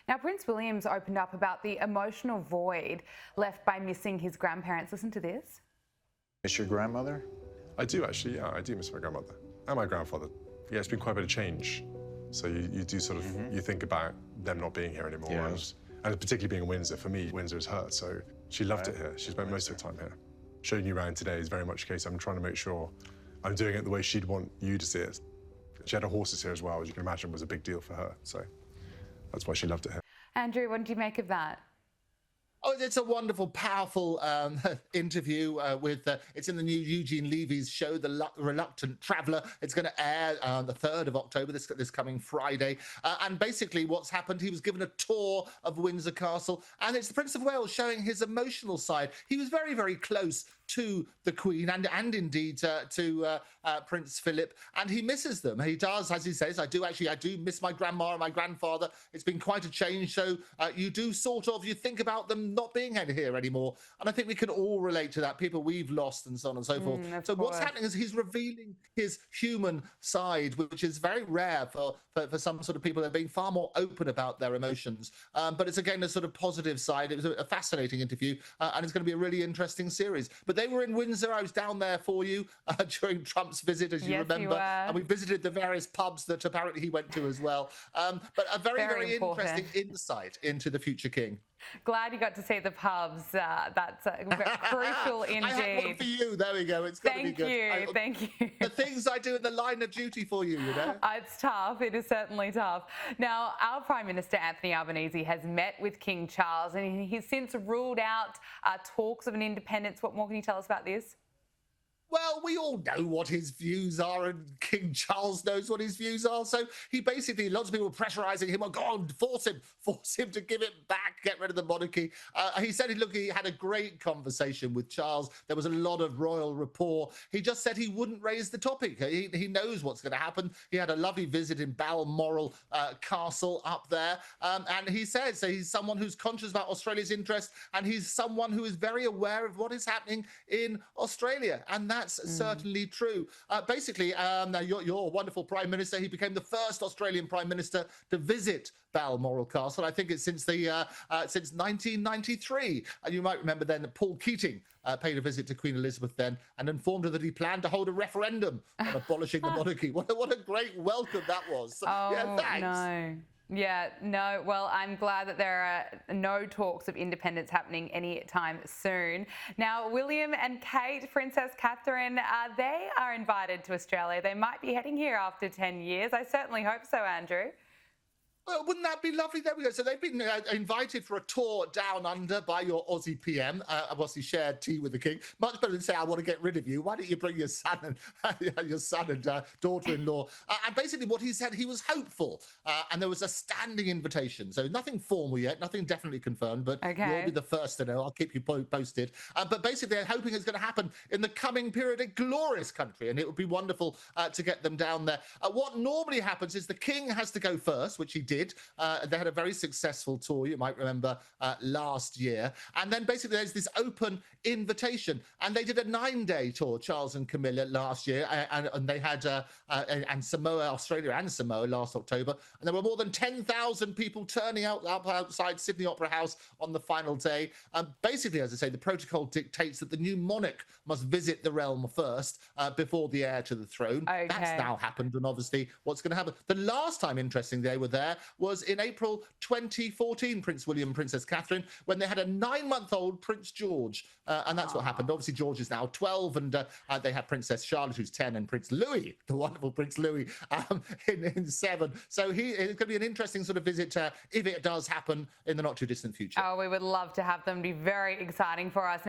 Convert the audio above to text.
Now, Prince William's opened up about the emotional void left by missing his grandparents. Listen to this. Miss your grandmother? I do actually, yeah, I do miss my grandmother and my grandfather. Yeah, it's been quite a bit of change. So you do sort of, you think about them not being here anymore. Yes. And particularly being in Windsor, for me, Windsor is hers. So she loved it here. She spent most of her time here. Showing you around today is very much the case. I'm trying to make sure I'm doing it the way she'd want you to see it. She had her horses here as well, as you can imagine, was a big deal for her. So that's why she loved it here. Andrew, what did you make of that? Oh, it's a wonderful, powerful interview with, it's in the new Eugene Levy's show, The Reluctant Traveller. It's going to air on the 3rd of October, this coming Friday. And basically what's happened, he was given a tour of Windsor Castle, and it's the Prince of Wales showing his emotional side. He was very, very close to the Queen and indeed to Prince Philip, and he misses them. He does, as he says, I do miss my grandma and my grandfather. It's been quite a change. So you do you think about them not being here anymore. And I think we can all relate to that, people we've lost and so on and so forth. So what's happening is he's revealing his human side, which is very rare for some sort of people. They're being far more open about their emotions. But it's again a sort of positive side. It was a fascinating interview, and it's going to be a really interesting series. But they were in Windsor. I was down there for you during Trump's visit, as you remember. And we visited the various pubs that apparently he went to as well. But a very, very interesting insight into the future king. Glad you got to see the pubs. That's crucial indeed. I have one for you. There we go. It's going to be good. Thank you. The things I do in the line of duty for you, you know? It's tough. It is certainly tough. Now, our Prime Minister, Anthony Albanese, has met with King Charles, and he's since ruled out talks of an independence. What more can you tell us about this? Well, we all know what his views are, and King Charles knows what his views are. So he basically, lots of people pressurising him, oh, go on, force him to give it back, get rid of the monarchy. He said, he had a great conversation with Charles. There was a lot of royal rapport. He just said he wouldn't raise the topic. He knows what's going to happen. He had a lovely visit in Balmoral Castle up there. And he says so he's someone who's conscious about Australia's interest, and he's someone who is very aware of what is happening in Australia. And that's certainly true. Basically, now your wonderful Prime Minister, he became the first Australian Prime Minister to visit Balmoral Castle. I think it's since 1993. And you might remember then that Paul Keating paid a visit to Queen Elizabeth then and informed her that he planned to hold a referendum on abolishing the monarchy. What a great welcome that was. So, yeah, thanks. No. Yeah, no, well, I'm glad that there are no talks of independence happening anytime soon. Now, William and Kate, Princess Catherine, they are invited to Australia. They might be heading here after 10 years. I certainly hope so, Andrew. Well, wouldn't that be lovely? There we go. So they've been invited for a tour down under by your Aussie PM. Obviously shared tea with the king. Much better than say, I want to get rid of you. Why don't you bring your son and daughter-in-law? And basically what he said, he was hopeful. And there was a standing invitation. So nothing formal yet, nothing definitely confirmed, but you'll be the first to know. I'll keep you posted. But basically they're hoping it's going to happen in the coming period, a glorious country. And it would be wonderful to get them down there. What normally happens is the king has to go first, which he did. They had a very successful tour, you might remember, last year. And then basically there's this open invitation. And they did a 9-day tour, Charles and Camilla, last year. And they had and Samoa, Australia and Samoa last October. And there were more than 10,000 people turning up outside Sydney Opera House on the final day. Basically, as I say, the protocol dictates that the new monarch must visit the realm first before the heir to the throne. Okay. That's now happened. And obviously what's going to happen. The last time, interesting, they were there was in April 2014, Prince William and Princess Catherine, when they had a 9-month-old Prince George. And that's what happened. Obviously, George is now 12, and they had Princess Charlotte, who's 10, and Prince Louis, the wonderful Prince Louis, in 7. So it's going to be an interesting sort of visit if it does happen in the not-too-distant future. Oh, we would love to have them. Be very exciting for us.